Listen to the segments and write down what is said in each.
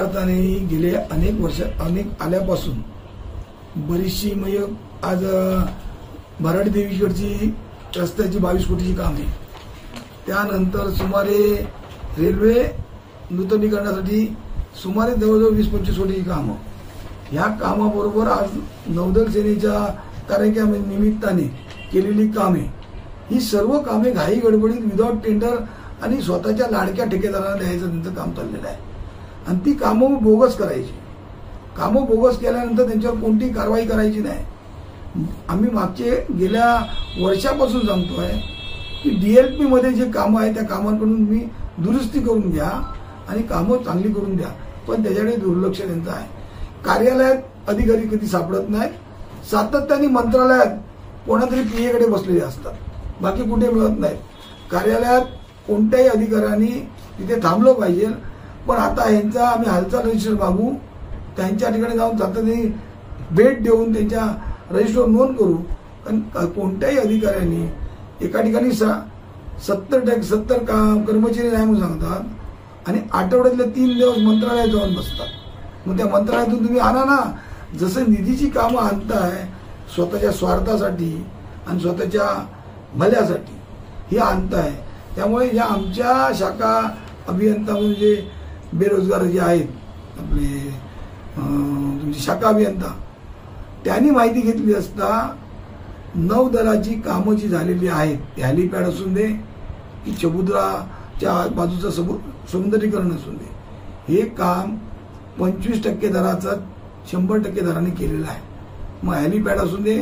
अर्थाने गेले अनेक वर्ष आल्यापासून बरीचशी म्हणजे आज भराडी देवीकडची रस्त्याची 22 कोटीची कामे, त्यानंतर सुमारे रेल्वे नूतनीकरणासाठी सुमारे जवळजवळ 20-25 कोटीची कामं, ह्या कामाबरोबर आज नौदल सेनेच्या कार्यक्रमानिमित्ताने केलेली कामे, ही सर्व कामे घाई गडबडीत विदाउट टेंडर आणि स्वतःच्या लाडक्या ठेकेदारांना द्यायचं त्यांचं काम चाललेलं आहे. आणि ती कामं बोगस करायची. कामं बोगस केल्यानंतर त्यांच्यावर कोणतीही कारवाई करायची नाही. आम्ही मागचे गेल्या वर्षापासून सांगतोय की डीएलपी मध्ये जे कामं आहे त्या कामांकडून मी दुरुस्ती करून घ्या आणि कामं चांगली करून द्या, पण त्याच्याकडे दुर्लक्ष त्यांचं आहे. कार्यालयात अधिकारी कधी सापडत नाहीत, सातत्याने मंत्रालयात कोणातरी पीएकडे बसलेले असतात, बाकी कुठे मिळत नाहीत. कार्यालयात कोणत्याही अधिकाऱ्यांनी तिथे थांबलं पाहिजे, पण आता यांचा आम्ही हालचाल रजिस्टर मागू, त्यांच्या ठिकाणी जाऊन सातत्याने भेट देऊन त्यांच्या रजिस्टर नोंद करू. कारण कोणत्याही अधिकाऱ्यांनी एका ठिकाणी 70 कर्मचारी नाही म्हणून सांगतात आणि आठवड्यातले 3 दिवस मंत्रालयात जाऊन बसतात. मग त्या मंत्रालयातून तुम्ही आणा ना. जसं निधीची कामं आणताय स्वतःच्या स्वार्थासाठी आणि स्वतःच्या भल्यासाठी ही आणताय, त्यामुळे या आमच्या शाखा अभियंता म्हणजे बेरोजगार जे आहेत आपले तुमचे शाखा अभियंता, त्यांनी माहिती घेतली असता नौदलाची कामं जी झालेली आहेत, हेलिपॅड असून दे की समुद्राच्या बाजूचं सौंदर्यीकरण असून दे, हे काम 25% दराचं 100% दराने केलेलं आहे. मग हेलिपॅड असून दे,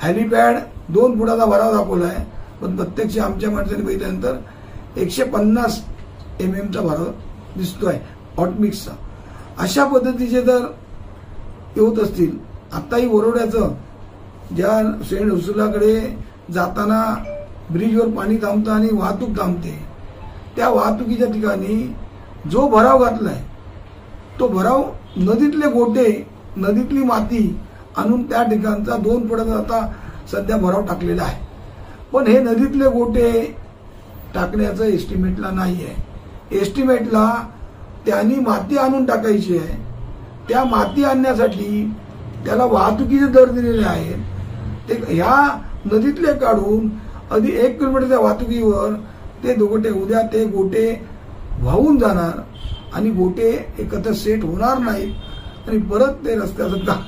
हेलिपॅड 2 फुटाचा भराव दाखवला आहे, पण प्रत्यक्ष आमच्या माणसाने बघितल्यानंतर 150 mm भराव दिसतोय हॉटमिक्सचा. अशा पद्धतीचे जर होत असतील, आताही वरोड्याचं ज्या सेंट उर्सुलाकडे जाताना ब्रिजवर पाणी थांबतं आणि वाहतूक थांबते, त्या वाहतुकीच्या ठिकाणी जो भराव घातलाय तो भराव नदीतले गोटे, नदीतली माती आणून त्या ठिकाणचा 2 फुटाचा आता सध्या भराव टाकलेला आहे. पण हे नदीतले गोटे टाकण्याचं एस्टिमेटला नाही आहे. एस्टिमेटला त्यांनी माती आणून टाकायची आहे. त्या माती आणण्यासाठी त्याला वाहतुकीचे दर दिलेले आहेत. ते ह्या नदीतले काढून अगदी 1 किलोमीटरच्या वाहतुकीवर ते गोटे, उद्या ते गोटे वाहून जाणार आणि गोटे एकत्र सेट होणार नाहीत आणि परत ते रस्त्याचं काम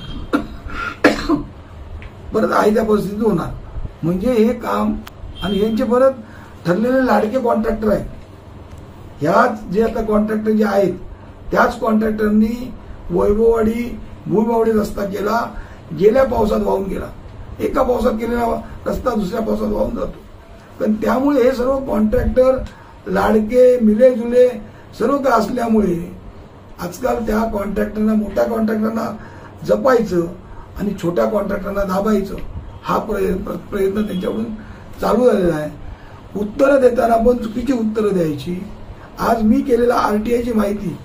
परत आहे त्या परिस्थितीत होणार. म्हणजे हे काम आणि यांचे परत ठरलेले लाडके कॉन्ट्रॅक्टर आहेत. ह्याच जे आता कॉन्ट्रॅक्टर जे आहेत त्याच कॉन्ट्रॅक्टरनी वैभववाडी भुईबावडी रस्ता केला, गेल्या पावसात वाहून गेला. एका पावसात केलेला रस्ता दुसऱ्या पावसात वाहून जातो. पण त्यामुळे हे सर्व कॉन्ट्रॅक्टर लाडके मिलेजुले सर्व काय असल्यामुळे आजकाल त्या कॉन्ट्रॅक्टरना, मोठ्या कॉन्ट्रॅक्टरना जपायचं आणि छोट्या कॉन्ट्रॅक्टरना दाबायचं, हा प्रयत्न त्यांच्याकडून चालू झालेला आहे. उत्तरं देताना पण चुकीची उत्तरं द्यायची. आज मी केलेला आरटीआयची माहिती,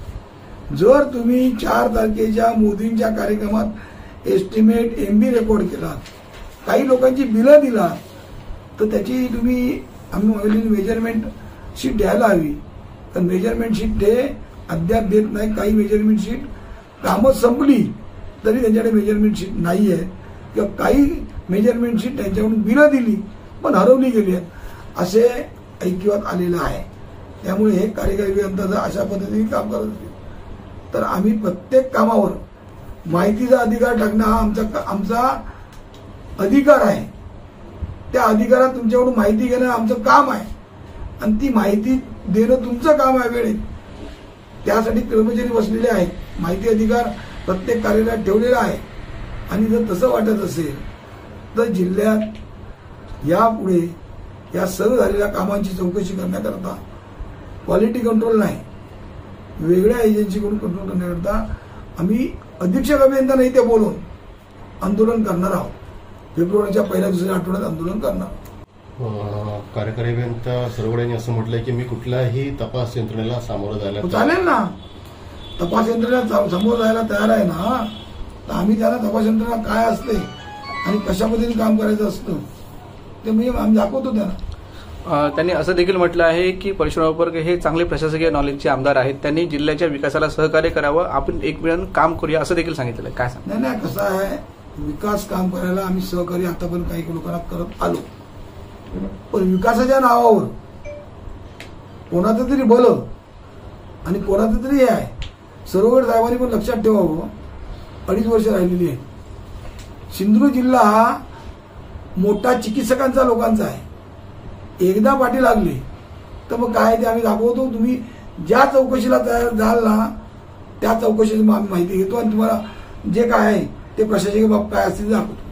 जर तुम्ही 4 तारखेच्या मोदींच्या कार्यक्रमात एस्टिमेट एमबी रेकॉर्ड केला, काही लोकांची बिलं दिला, तर त्याची तुम्ही आम्ही मेजरमेंट शीट द्यायला हवी. तर मेजरमेंट शीट ते अद्याप देत नाही. काही मेजरमेंट शीट कामं संपली तरी त्यांच्याकडे मेजरमेंट शीट नाही आहे, किंवा काही मेजरमेंट शीट त्यांच्याकडून बिलं दिली पण हरवली गेली आहेत, असे ऐकिवात आलेलं आहे. त्यामुळे हे कार्यकारी अभियंता जर अशा पद्धतीने काम करत असतील तर आम्ही प्रत्येक कामावर माहितीचा अधिकार टाकणं हा आमचा अधिकार आहे. त्या अधिकारात तुमच्याकडून माहिती घेणं आमचं काम आहे आणि ती माहिती देणं तुमचं काम आहे वेळेत. त्यासाठी कर्मचारी बसलेले आहेत. माहिती अधिकार प्रत्येक कार्यालयात ठेवलेला आहे. आणि जर तसं वाटत असेल तर जिल्ह्यात यापुढे या सर्व झालेल्या कामांची चौकशी करण्याकरता क्वालिटी कंट्रोल नाही, वेगळ्या एजन्सीकडून कंट्रोल करण्याकरता आम्ही अधीक्षक अभियंता इथे बोलून आंदोलन करणार आहोत. फेब्रुवारीच्या 1-2 आठवड्यात आंदोलन करणार. कार्यकारी अभियंता सरवडे यांनी असं म्हटलंय की मी कुठल्याही तपास यंत्रणेला सामोरं जायला चालेल ना. तपास यंत्रणेला सामोरं जायला तयार आहे ना, तर आम्ही त्याला तपास यंत्रणा काय असते आणि कशा पद्धतीने काम करायचं असतं ते मी आम्ही दाखवतो त्यांना. त्यांनी असं देखील म्हटलं आहे की परशुराम वापरकर हे चांगले प्रशासकीय नॉलेजचे आमदार आहेत. त्यांनी जिल्ह्याच्या विकासाला सहकार्य करावं, आपण एक मिळून काम करूया असं देखील सांगितलं आहे. काय सांग? नाही, कसं आहे, विकास काम करायला आम्ही सहकार्य आतापर्यंत काही लोकांना करत आलो, पण विकासाच्या नावावर कोणाचं तरी भलं आणि कोणाचं तरी हे आहे. सरोवर साहेबांनी पण लक्षात ठेवावं, 2.5 वर्ष राहिलेली आहे. सिंधुदुर्ग जिल्हा हा मोठा चिकित्सकांचा लोकांचा आहे. एकदा पाठी लागले तर मग काय ते आम्ही दाखवतो. तुम्ही ज्या चौकशीला तयार झाल ना त्या चौकशीची आम्ही माहिती घेतो आणि तुम्हाला जे काय आहे ते प्रशासकीय बाब काय असतील दाखवतो.